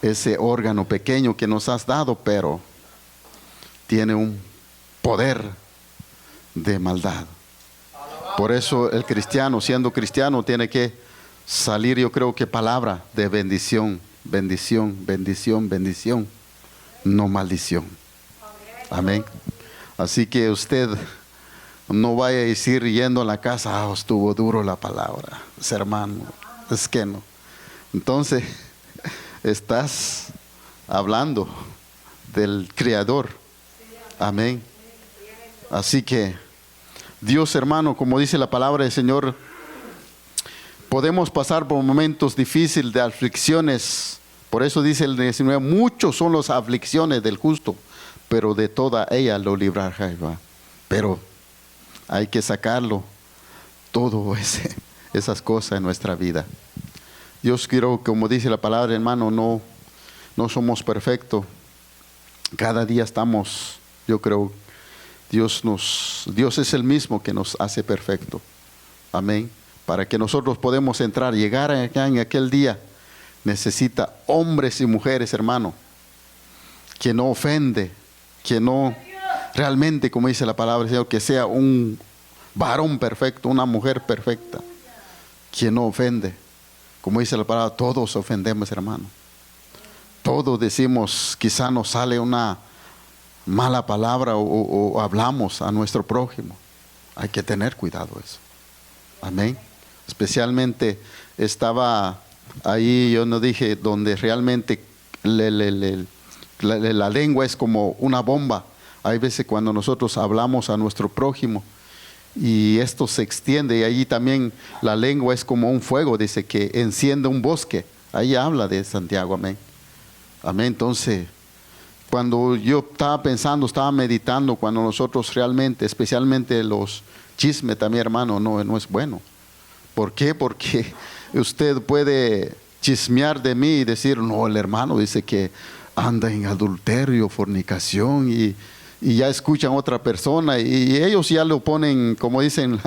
ese órgano pequeño que nos has dado, pero tiene un poder de maldad. Por eso el cristiano, siendo cristiano, tiene que salir, yo creo que palabra de bendición, bendición, bendición, bendición, no maldición. Amén. Así que usted no vaya a decir yendo a la casa, estuvo duro la palabra, hermano, es que no. Entonces, estás hablando del Creador. Amén. Así que, Dios, hermano, como dice la palabra del Señor, podemos pasar por momentos difíciles de aflicciones. Por eso dice el 19, muchos son las aflicciones del justo, pero de toda ella lo librará Jehová. Pero hay que sacarlo, todo esas cosas en nuestra vida. Dios quiero, como dice la palabra, hermano, no somos perfectos. Cada día estamos, yo creo, Dios es el mismo que nos hace perfecto. Amén. Para que nosotros podamos entrar, llegar acá en aquel día, necesita hombres y mujeres, hermano, que no ofende, que no realmente, como dice la palabra del Señor, que sea un varón perfecto, una mujer perfecta, que no ofende. Como dice la palabra, todos ofendemos, hermano. Todos decimos, quizá nos sale una mala palabra o hablamos a nuestro prójimo. Hay que tener cuidado eso. Amén. Especialmente estaba ahí, yo no dije, donde realmente la lengua es como una bomba. Hay veces cuando nosotros hablamos a nuestro prójimo y esto se extiende, y allí también la lengua es como un fuego, dice que enciende un bosque. Ahí habla de Santiago, amén. Amén. Entonces, cuando yo estaba pensando, estaba meditando, cuando nosotros realmente, especialmente los chismes también, hermano, no es bueno. ¿Por qué? Porque usted puede chismear de mí y decir, no, el hermano dice que anda en adulterio, fornicación, y ya escuchan a otra persona y ellos ya lo ponen, como dicen,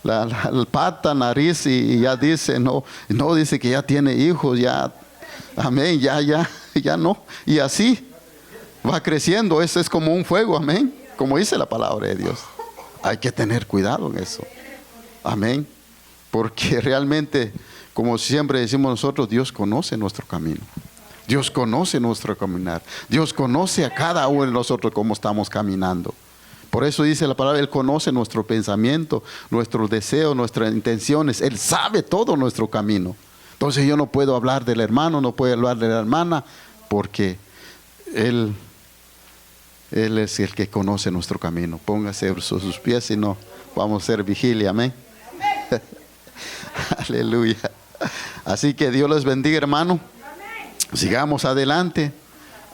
la pata, nariz, y ya dicen, no, dice que ya tiene hijos, ya, amén, ya no. Y así va creciendo, eso es como un fuego, amén, como dice la palabra de Dios. Hay que tener cuidado en eso, amén, porque realmente, como siempre decimos nosotros, Dios conoce nuestro camino. Dios conoce nuestro caminar. Dios conoce a cada uno de nosotros cómo estamos caminando. Por eso dice la palabra, Él conoce nuestro pensamiento, nuestros deseos, nuestras intenciones. Él sabe todo nuestro camino. Entonces yo no puedo hablar del hermano, no puedo hablar de la hermana, porque Él es el que conoce nuestro camino. Póngase sobre sus pies, si no, vamos a hacer vigilia, amén. Aleluya. Así que Dios les bendiga, hermano. Sigamos adelante.